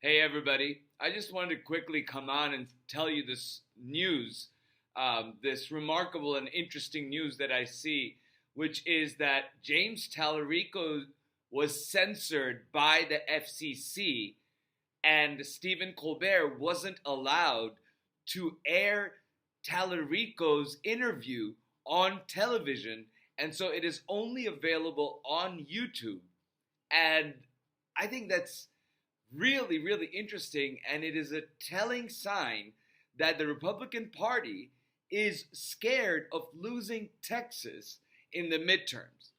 Hey everybody, I just wanted to quickly come on and tell you this news, this remarkable and interesting news that I see, which is that James Talarico was censored by the FCC and Stephen Colbert wasn't allowed to air Talarico's interview on television, and so it is only available on YouTube. And I think that's really, really interesting, and it is a telling sign that the Republican Party is scared of losing Texas in the midterms.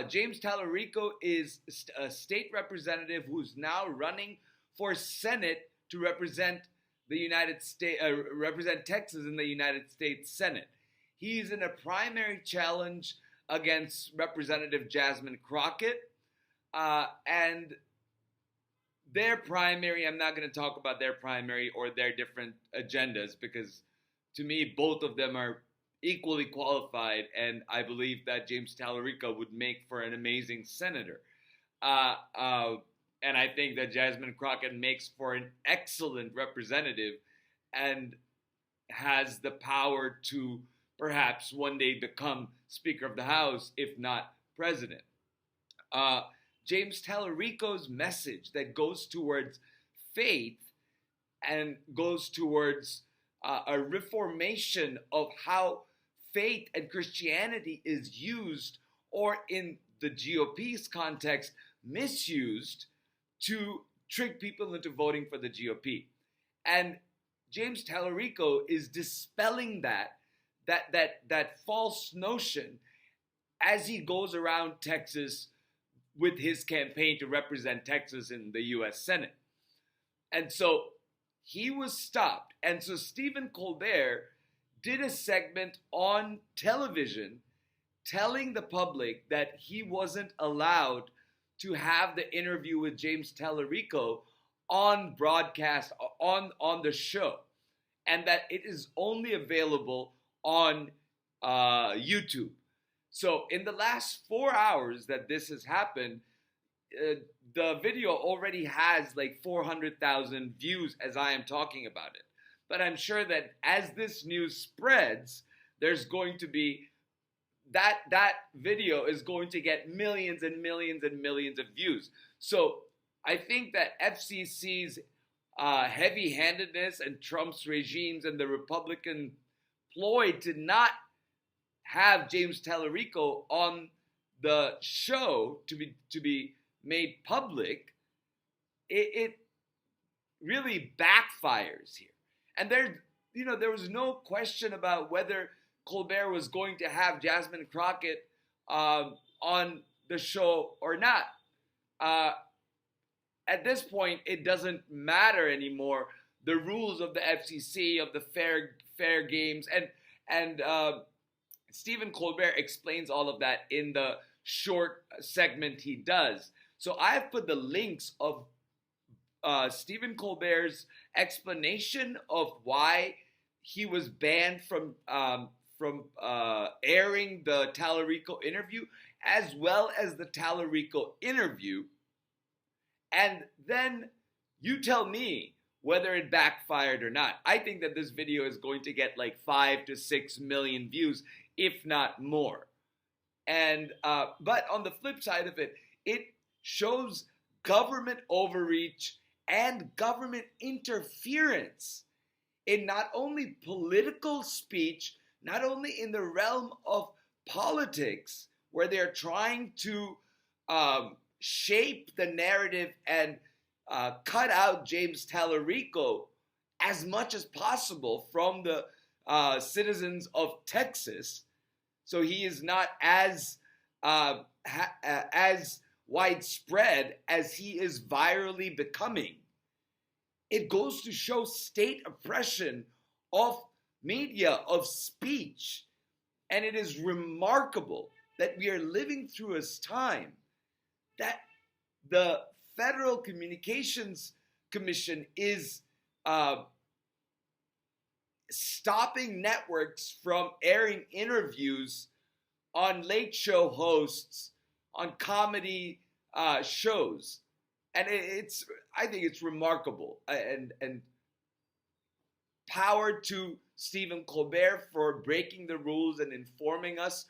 James Talarico is a state representative who's now running for Senate to represent the United States, represent Texas in the United States Senate. He's in a primary challenge against Representative Jasmine Crockett, and their primary, I'm not going to talk about their primary or their different agendas because to me, both of them are equally qualified, and I believe that James Talarico would make for an amazing senator. And I think that Jasmine Crockett makes for an excellent representative and has the power to perhaps one day become Speaker of the House, if not President. James Talarico's message that goes towards faith and goes towards a reformation of how faith and Christianity is used, or in the GOP's context, misused to trick people into voting for the GOP. And James Talarico is dispelling that false notion as he goes around Texas with his campaign to represent Texas in the U.S. Senate. And so he was stopped. And so Stephen Colbert did a segment on television telling the public that he wasn't allowed to have the interview with James Talarico on broadcast, on the show, and that it is only available on YouTube. So in the last 4 hours that this has happened, the video already has like 400,000 views as I am talking about it. But I'm sure that as this news spreads, there's going to be that video is going to get millions and millions and millions of views. So I think that FCC's heavy-handedness and Trump's regimes and the Republican ploy to not have James Talarico on the show to be made public, it really backfires here. And there was no question about whether Colbert was going to have Jasmine Crockett on the show or not. At this point, it doesn't matter anymore. The rules of the FCC, of the fair games, and Stephen Colbert explains all of that in the short segment he does. So I've put the links of Stephen Colbert's explanation of why he was banned from airing the Talarico interview, as well as the Talarico interview. And then you tell me whether it backfired or not. I think that this video is going to get like 5 to 6 million views, if not more. And but on the flip side of it, it shows government overreach and government interference in not only political speech, not only in the realm of politics, where they're trying to shape the narrative and cut out James Talarico as much as possible from the citizens of Texas, so he is not as widespread as he is virally becoming. It goes to show state oppression of media, of speech, and it is remarkable that we are living through a time that the Federal Communications Commission is stopping networks from airing interviews on late show hosts, on comedy shows. And I think it's remarkable. And power to Stephen Colbert for breaking the rules and informing us,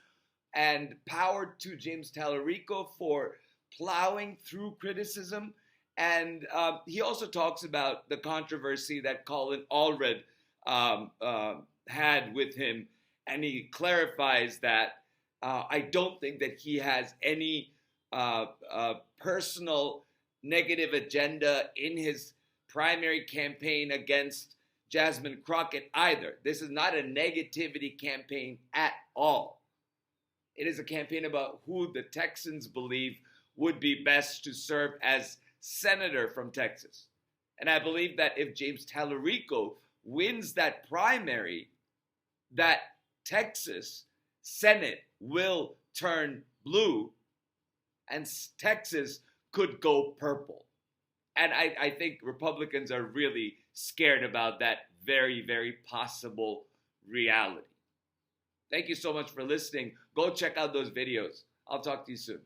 and power to James Talarico for plowing through criticism. And he also talks about the controversy that Colin Allred had with him, and he clarifies that I don't think that he has any personal negative agenda in his primary campaign against Jasmine Crockett either. This is not a negativity campaign at all. It is a campaign about who the Texans believe would be best to serve as senator from Texas. And I believe that if James Talarico wins that primary, that Texas Senate will turn blue and Texas could go purple. And I think Republicans are really scared about that very, very possible reality. Thank you so much for listening. Go check out those videos. I'll talk to you soon.